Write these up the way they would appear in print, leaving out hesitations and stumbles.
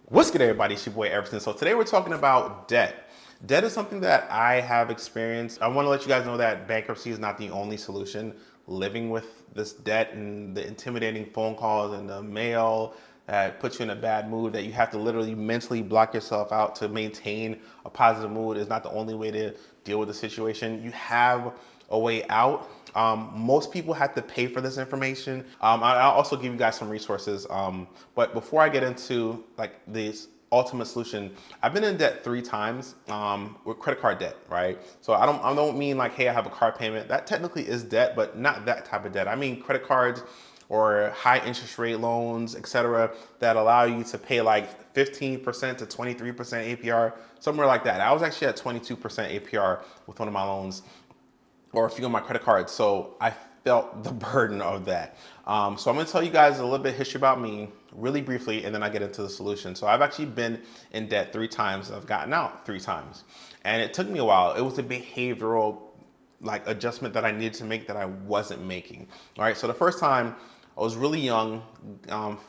What's good, everybody? It's your boy Everton. So today we're talking about debt. Debt is something that I have experienced. I want to let you guys know that bankruptcy is not the only solution. Living with this debt and the intimidating phone calls and the mail that puts you in a bad mood that you have to literally mentally block yourself out to maintain a positive mood is not the only way to deal with the situation. You have a way out. Most people have to pay for this information. I'll also give you guys some resources. But before I get into like this ultimate solution, I've been in debt 3 times with credit card debt, right? So I don't mean like, hey, I have a car payment. That technically is debt, but not that type of debt. I mean credit cards or high interest rate loans, etc., that allow you to pay like 15% to 23% APR, somewhere like that. I was actually at 22% APR with one of my loans or a few of my credit cards. So I felt the burden of that. So I'm gonna tell you guys a little bit of history about me really briefly, and then I get into the solution. So I've actually been in debt 3 times. I've gotten out 3 times. And it took me a while. It was a behavioral like adjustment that I needed to make that I wasn't making. All right, so the first time I was really young,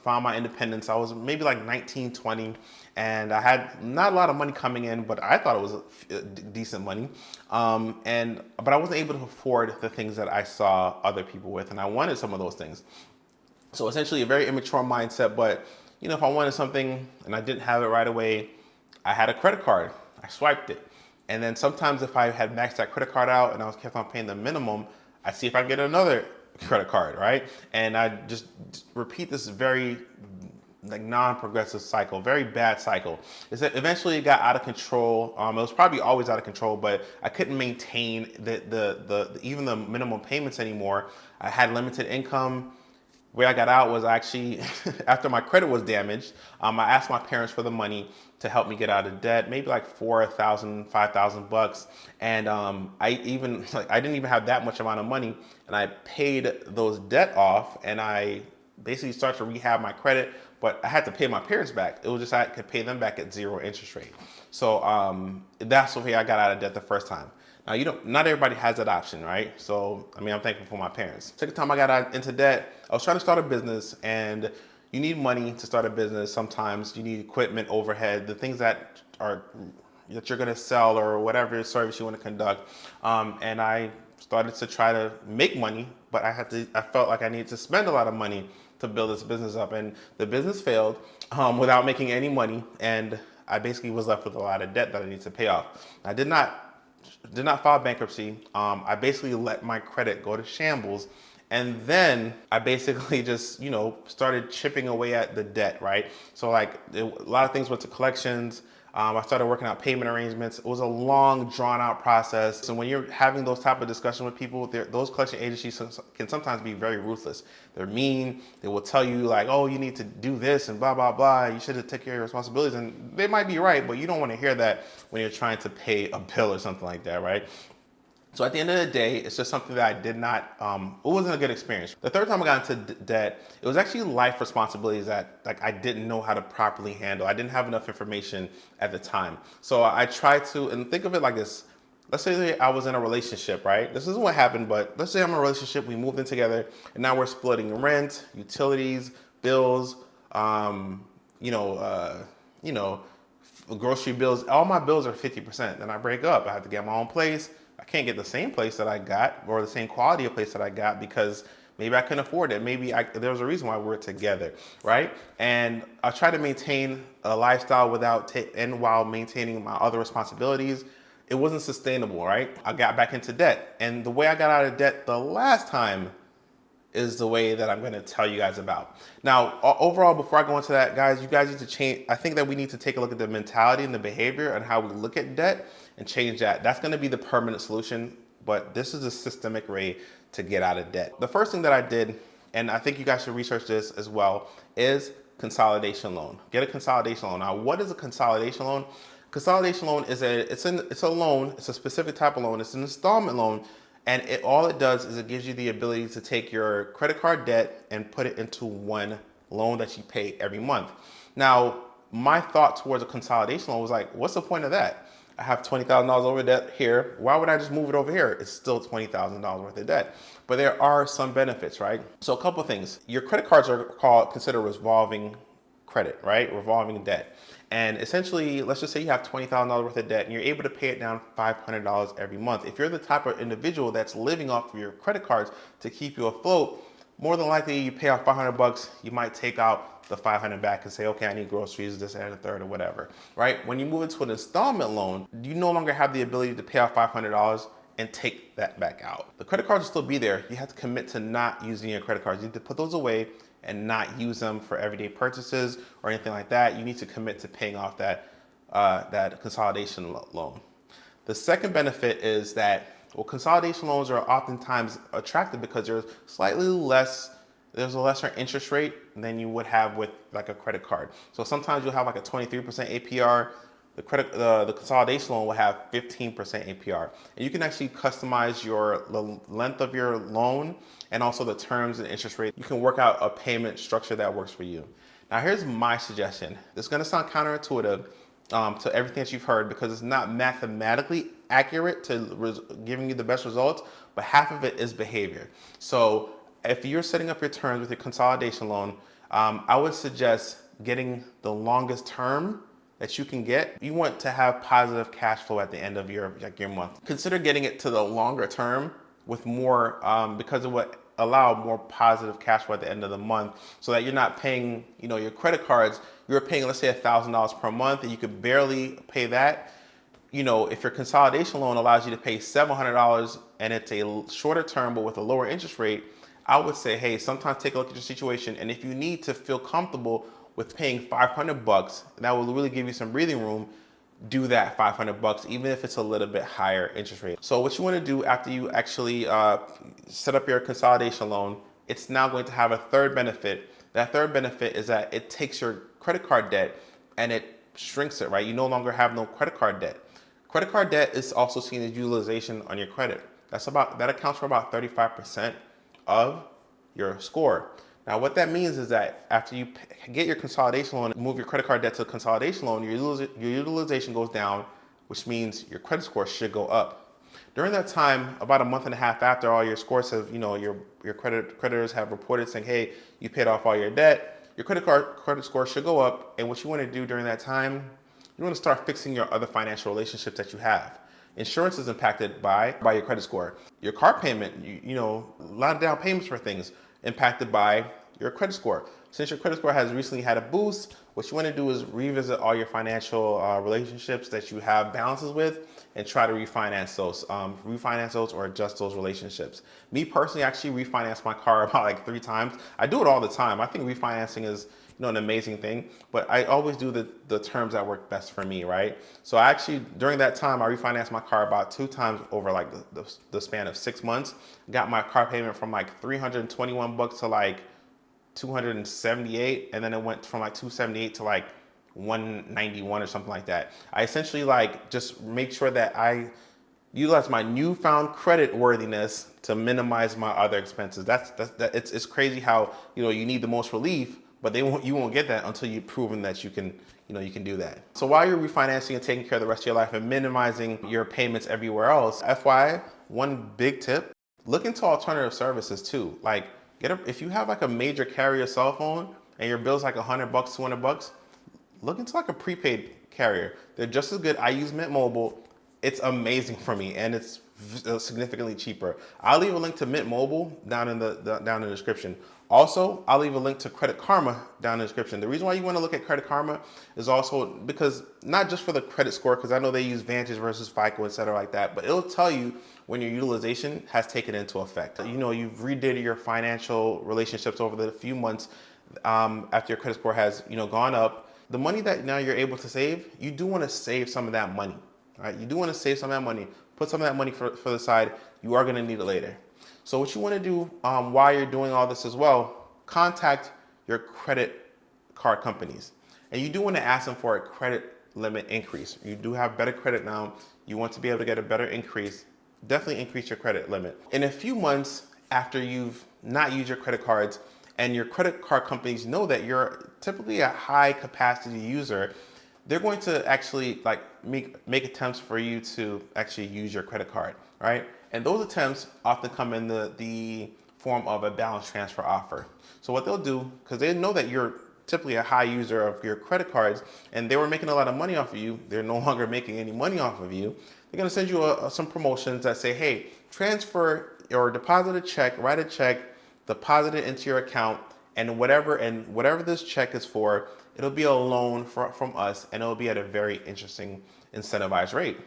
found my independence. I was maybe like 19, 20, and I had not a lot of money coming in, but I thought it was decent money. But I wasn't able to afford the things that I saw other people with, and I wanted some of those things. So essentially a very immature mindset, but if I wanted something and I didn't have it right away, I had a credit card. I swiped it. And then sometimes if I had maxed that credit card out and I was kept on paying the minimum, I'd see if I could get another credit card, right? And I just repeat this very like non-progressive cycle, very bad cycle. Is that eventually it got out of control. It was probably always out of control, but I couldn't maintain the even the minimum payments anymore. I had limited income. Way I got out was actually after my credit was damaged. I asked my parents for the money to help me get out of debt, maybe like 4,000, 5,000 bucks. And I didn't even have that much amount of money, and I paid those debt off, and I basically started to rehab my credit. But I had to pay my parents back. It was just I could pay them back at 0 interest rate. So that's the way I got out of debt the first time. Now, not everybody has that option, right? So, I mean, I'm thankful for my parents. Second time I got into debt, I was trying to start a business, and you need money to start a business. Sometimes you need equipment, overhead, the things that you're gonna sell or whatever service you want to conduct. And I started to try to make money, but I felt like I needed to spend a lot of money to build this business up, and the business failed without making any money, and I basically was left with a lot of debt that I need to pay off. I did not file bankruptcy. I basically let my credit go to shambles. And then I basically just, started chipping away at the debt, right? So like a lot of things went to collections. I started working out payment arrangements. It was a long, drawn out process. So when you're having those type of discussions with people, those collection agencies can sometimes be very ruthless. They're mean. They will tell you like, oh, you need to do this and blah, blah, blah. You should have taken care of your responsibilities. And they might be right, but you don't want to hear that when you're trying to pay a bill or something like that, right? So at the end of the day, it's just something that I did not, it wasn't a good experience. The third time I got into debt, it was actually life responsibilities that like I didn't know how to properly handle. I didn't have enough information at the time. So I tried to, and think of it like this. Let's say I was in a relationship, right? This isn't what happened, but let's say I'm in a relationship, we moved in together, and now we're splitting rent, utilities, bills, you know, uh, you know, grocery bills. All my bills are 50%. Then I break up. I have to get my own place. I can't get the same place that I got or the same quality of place that I got because maybe I couldn't afford it. There was a reason why we were together, right? And I try to maintain a lifestyle while maintaining my other responsibilities. It wasn't sustainable, right? I got back into debt. And the way I got out of debt the last time is the way that I'm going to tell you guys about. Now, overall, before I go into that, guys, you guys need to change. I think that we need to take a look at the mentality and the behavior and how we look at debt and change that. That's going to be the permanent solution, but this is a systemic way to get out of debt. The first thing that I did, and I think you guys should research this as well, is consolidation loan. Get a consolidation loan. Now, what is a consolidation loan? Consolidation loan is a loan. It's a specific type of loan. It's an installment loan. And all it does is it gives you the ability to take your credit card debt and put it into one loan that you pay every month. Now, my thought towards a consolidation loan was like, what's the point of that? I have $20,000 over debt here. Why would I just move it over here? It's still $20,000 worth of debt. But there are some benefits, right? So a couple of things. Your credit cards are considered revolving credit, right? Revolving debt. And essentially, let's just say you have $20,000 worth of debt and you're able to pay it down $500 every month. If you're the type of individual that's living off of your credit cards to keep you afloat, more than likely you pay off $500, you might take out the 500 back and say, okay, I need groceries, this and a third or whatever, right? When you move into an installment loan, you no longer have the ability to pay off $500 and take that back out. The credit cards will still be there. You have to commit to not using your credit cards. You need to put those away and not use them for everyday purchases or anything like that. You need to commit to paying off that consolidation loan. The second benefit is that, well, consolidation loans are oftentimes attractive because there's a lesser interest rate than you would have with like a credit card. So sometimes you'll have like a 23% APR. The consolidation loan will have 15% APR. And you can actually customize the length of your loan and also the terms and interest rate. You can work out a payment structure that works for you. Now here's my suggestion. This is gonna sound counterintuitive to everything that you've heard because it's not mathematically accurate to giving you the best results, but half of it is behavior. So if you're setting up your terms with your consolidation loan, I would suggest getting the longest term that you can get. You want to have positive cash flow at the end of your month. Consider getting it to the longer term with more, because it would allow more positive cash flow at the end of the month so that you're not paying, your credit cards, you're paying, let's say $1,000 per month and you could barely pay that. If your consolidation loan allows you to pay $700 and it's a shorter term but with a lower interest rate, I would say, hey, sometimes take a look at your situation. And if you need to feel comfortable with paying $500, that will really give you some breathing room, do that $500, even if it's a little bit higher interest rate. So what you want to do after you actually set up your consolidation loan, it's now going to have a third benefit. That third benefit is that it takes your credit card debt and it shrinks it, right? You no longer have no credit card debt. Credit card debt is also seen as utilization on your credit. That accounts for about 35% of your score. Now, what that means is that after you get your consolidation loan, move your credit card debt to a consolidation loan, your utilization goes down, which means your credit score should go up. During that time, about a month and a half after all your scores have, your creditors have reported saying, hey, you paid off all your debt, your credit score should go up. And what you want to do during that time, you want to start fixing your other financial relationships that you have. Insurance is impacted by your credit score. Your car payment, a lot of down payments for things impacted by your credit score. Since your credit score has recently had a boost, what you want to do is revisit all your financial relationships that you have balances with and try to refinance those or adjust those relationships. Me personally, I actually refinanced my car about like 3 times. I do it all the time. I think refinancing is an amazing thing, but I always do the terms that work best for me, right? So I actually, during that time, I refinanced my car about 2 times over like the span of 6 months. Got my car payment from like $321 to like $278, and then it went from like $278 to like $191 or something like that. I essentially just make sure that I utilize my newfound credit worthiness to minimize my other expenses. It's crazy how you need the most relief, but you won't get that until you've proven that you can do that. So while you're refinancing and taking care of the rest of your life and minimizing your payments everywhere else, FYI, one big tip, look into alternative services too. If you have like a major carrier cell phone and your bill's like $100, $200, look into like a prepaid carrier. They're just as good. I use Mint Mobile. It's amazing for me and it's significantly cheaper. I'll leave a link to Mint Mobile down in the description. Also, I'll leave a link to Credit Karma down in the description. The reason why you want to look at Credit Karma is also because not just for the credit score, because I know they use Vantage versus FICO, et cetera, like that, but it'll tell you when your utilization has taken into effect. You've redid your financial relationships over the few months after your credit score has gone up. The money that now you're able to save, you do want to save some of that money, right? You do want to save some of that money, put some of that money for the side. You are going to need it later. So what you want to do while you're doing all this as well, contact your credit card companies. And you do want to ask them for a credit limit increase. You do have better credit now. You want to be able to get a better increase. Definitely increase your credit limit. In a few months after you've not used your credit cards and your credit card companies know that you're typically a high capacity user, they're going to actually make attempts for you to actually use your credit card, right? And those attempts often come in the form of a balance transfer offer. So what they'll do, because they know that you're typically a high user of your credit cards and they were making a lot of money off of you, they're no longer making any money off of you. They're going to send you some promotions that say, hey, transfer or deposit a check, write a check, deposit it into your account, and whatever this check is for, it'll be a loan from us, and it'll be at a very interesting incentivized rate.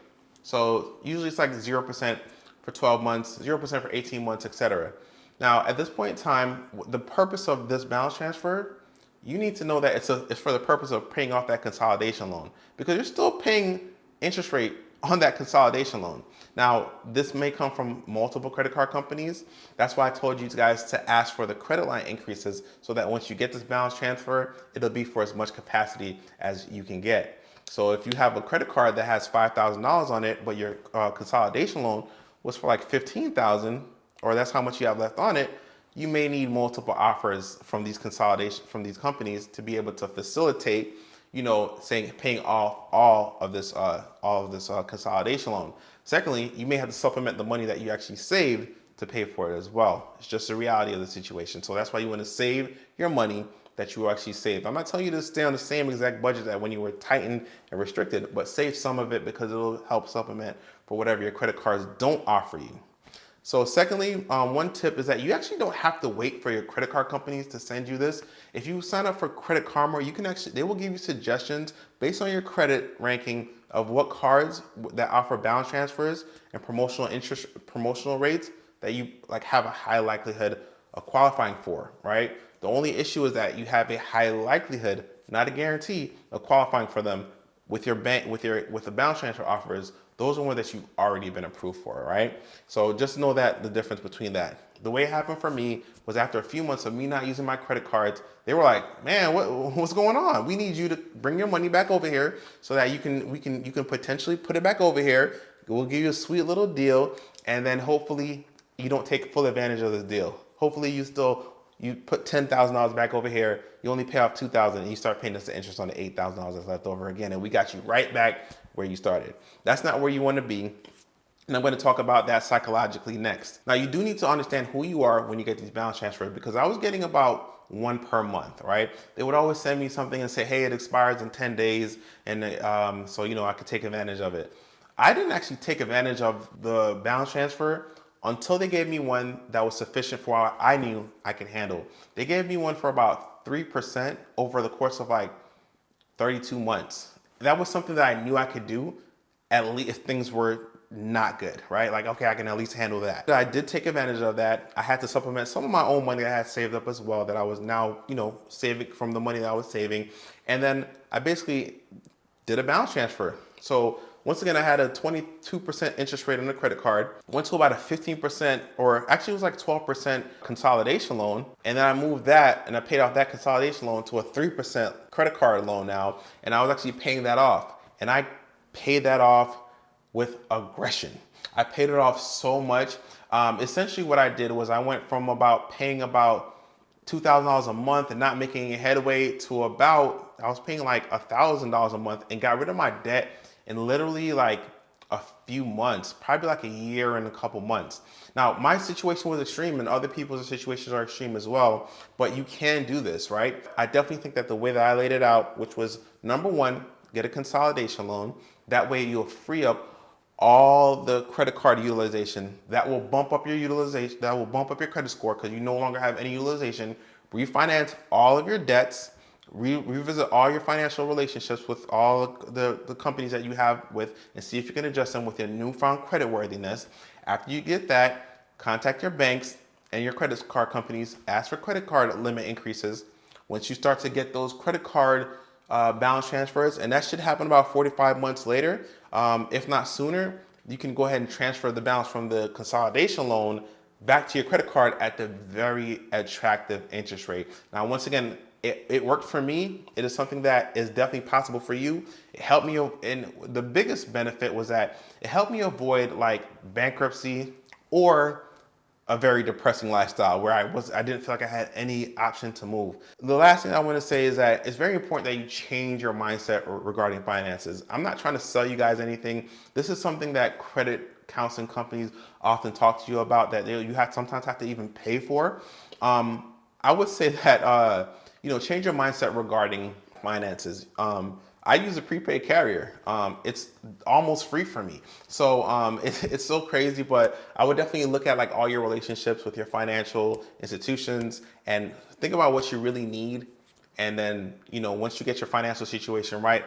So usually it's like 0% for 12 months, 0% for 18 months, etc. Now, at this point in time, the purpose of this balance transfer, you need to know that it's for the purpose of paying off that consolidation loan, because you're still paying interest rate on that consolidation loan. Now, this may come from multiple credit card companies. That's why I told you guys to ask for the credit line increases so that once you get this balance transfer, it'll be for as much capacity as you can get. So if you have a credit card that has $5,000 on it, but your consolidation loan was for like $15,000, or that's how much you have left on it, you may need multiple offers from these companies to be able to facilitate, saying paying off all of this consolidation loan. Secondly, you may have to supplement the money that you actually saved to pay for it as well. It's just the reality of the situation. So that's why you want to save your money that you actually save. I'm not telling you to stay on the same exact budget that when you were tightened and restricted, but save some of it because it'll help supplement for whatever your credit cards don't offer you. So secondly, one tip is that you actually don't have to wait for your credit card companies to send you this. If you sign up for Credit Karma, they will give you suggestions based on your credit ranking of what cards that offer balance transfers and promotional rates that you have a high likelihood of qualifying for, right? The only issue is that you have a high likelihood, not a guarantee, of qualifying for them with your bank, with the balance transfer offers. Those are ones that you've already been approved for, right? So just know that the difference between that. The way it happened for me was after a few months of me not using my credit cards, they were like, man, what's going on? We need you to bring your money back over here so that you can potentially put it back over here. We'll give you a sweet little deal, and then hopefully you don't take full advantage of this deal. Hopefully you put $10,000 back over here, you only pay off $2,000, and you start paying us the interest on the $8,000 that's left over again, and we got you right back where you started. That's not where you want to be, and I'm going to talk about that psychologically next. Now, you do need to understand who you are when you get these balance transfers, because I was getting about one per month, right? They would always send me something and say, hey, it expires in 10 days, and so I could take advantage of it. I didn't actually take advantage of the balance transfer until they gave me one that was sufficient for what I knew I could handle. They gave me one for about 3% over the course of like 32 months. That was something that I knew I could do, at least if things were not good, right? Like, okay, I can at least handle that. I did take advantage of that. I had to supplement some of my own money that I had saved up as well, that I was now, saving from the money that I was saving. And then I basically did a balance transfer. So once again, I had a 22% interest rate on the credit card, went to about a 15%, or actually it was like 12% consolidation loan. And then I moved that and I paid off that consolidation loan to a 3% credit card loan now. And I was actually paying that off. And I paid that off with aggression. I paid it off so much. Essentially what I did was I went from paying about $2,000 a month and not making any headway to I was paying like $1,000 a month, and got rid of my debt in literally like a few months, probably like a year and a couple months. Now, my situation was extreme, and other people's situations are extreme as well, but you can do this, right? I definitely think that the way that I laid it out, which was number one, get a consolidation loan. That way you'll free up all the credit card utilization. That will bump up your utilization, that will bump up your credit score because you no longer have any utilization. Refinance all of your debts, revisit all your financial relationships with all the companies that you have with, and see if you can adjust them with your newfound credit worthiness. After you get that, contact your banks and your credit card companies, ask for credit card limit increases. Once you start to get those credit card balance transfers, and that should happen about 45 months later, if not sooner, you can go ahead and transfer the balance from the consolidation loan back to your credit card at the very attractive interest rate. Now, once again, it worked for me. It is something that is definitely possible for you. It helped me, and the biggest benefit was that it helped me avoid like bankruptcy or a very depressing lifestyle where I didn't feel like I had any option to move. The last thing I want to say is that it's very important that you change your mindset regarding finances. I'm not trying to sell you guys anything. This is something that credit counseling companies often talk to you about, that you sometimes have to even pay for. I would say that change your mindset regarding finances. I use a prepaid carrier. It's almost free for me. So it's so crazy, but I would definitely look at like all your relationships with your financial institutions and think about what you really need. And then, once you get your financial situation right,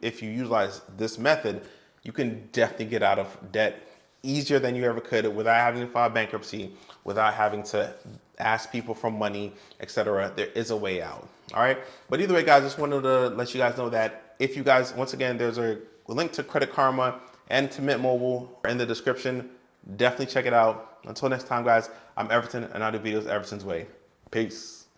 if you utilize this method, you can definitely get out of debt easier than you ever could without having to file bankruptcy, without having to ask people for money, etc. There is a way out. All right. But either way, guys, just wanted to let you guys know that if you guys, once again, there's a link to Credit Karma and to Mint Mobile in the description. Definitely check it out. Until next time, guys, I'm Everton, and I do videos Everton's way. Peace.